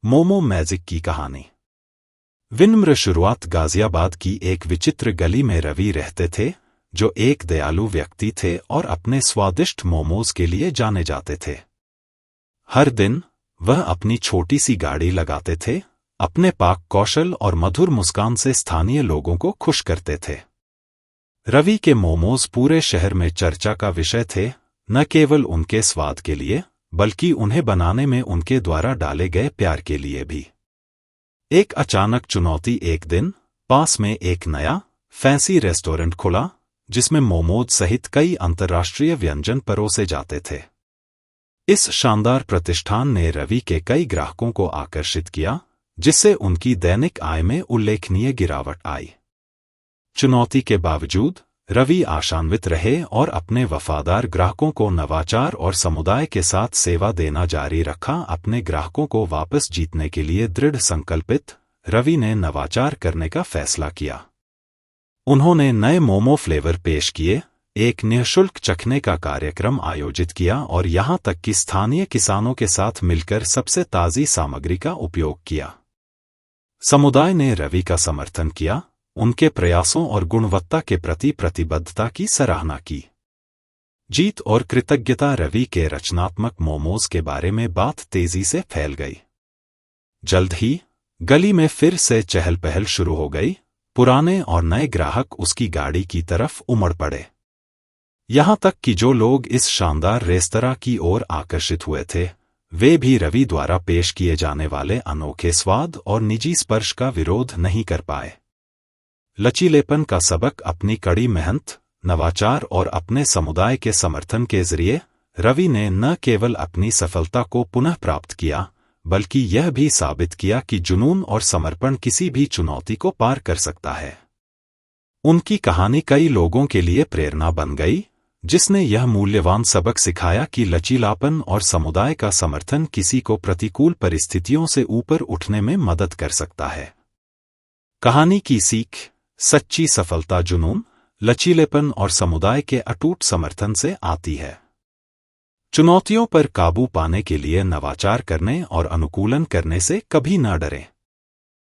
Momo magic की कहानी। विनम्र शुरुआत। गाजियाबाद की एक विचित्र गली में रवि रहते थे, जो एक दयालु व्यक्ति थे और अपने स्वादिष्ट मोमोज के लिए जाने जाते थे। हर दिन वह अपनी छोटी सी गाड़ी लगाते थे, अपने पाक कौशल और मधुर मुस्कान से स्थानीय लोगों को खुश करते थे। रवि के मोमोज पूरे शहर में चर्चा का विषय थे, न केवल उनके स्वाद के लिए बल्कि उन्हें बनाने में उनके द्वारा डाले गए प्यार के लिए भी। एक अचानक चुनौती। एक दिन पास में एक नया फैंसी रेस्टोरेंट खुला, जिसमें मोमोज सहित कई अंतर्राष्ट्रीय व्यंजन परोसे जाते थे। इस शानदार प्रतिष्ठान ने रवि के कई ग्राहकों को आकर्षित किया, जिससे उनकी दैनिक आय में उल्लेखनीय गिरावट आई। चुनौती के बावजूद रवि आशान्वित रहे और अपने वफादार ग्राहकों को नवाचार और समुदाय के साथ सेवा देना जारी रखा। अपने ग्राहकों को वापस जीतने के लिए दृढ़ संकल्पित, रवि ने नवाचार करने का फैसला किया। उन्होंने नए मोमो फ्लेवर पेश किए, एक निःशुल्क चखने का कार्यक्रम आयोजित किया और यहां तक कि स्थानीय किसानों के साथ मिलकर सबसे ताज़ी सामग्री का उपयोग किया। समुदाय ने रवि का समर्थन किया, उनके प्रयासों और गुणवत्ता के प्रति प्रतिबद्धता की सराहना की। जीत और कृतज्ञता। रवि के रचनात्मक मोमोज के बारे में बात तेजी से फैल गई। जल्द ही गली में फिर से चहल पहल शुरू हो गई। पुराने और नए ग्राहक उसकी गाड़ी की तरफ उमड़ पड़े। यहां तक कि जो लोग इस शानदार रेस्तरां की ओर आकर्षित हुए थे, वे भी रवि द्वारा पेश किए जाने वाले अनोखे स्वाद और निजी स्पर्श का विरोध नहीं कर पाए। लचीलेपन का सबक। अपनी कड़ी मेहनत, नवाचार और अपने समुदाय के समर्थन के जरिए रवि ने न केवल अपनी सफलता को पुनः प्राप्त किया, बल्कि यह भी साबित किया कि जुनून और समर्पण किसी भी चुनौती को पार कर सकता है। उनकी कहानी कई लोगों के लिए प्रेरणा बन गई, जिसने यह मूल्यवान सबक सिखाया कि लचीलापन और समुदाय का समर्थन किसी को प्रतिकूल परिस्थितियों से ऊपर उठने में मदद कर सकता है। कहानी की सीख। सच्ची सफलता जुनून, लचीलेपन और समुदाय के अटूट समर्थन से आती है। चुनौतियों पर काबू पाने के लिए नवाचार करने और अनुकूलन करने से कभी न डरें।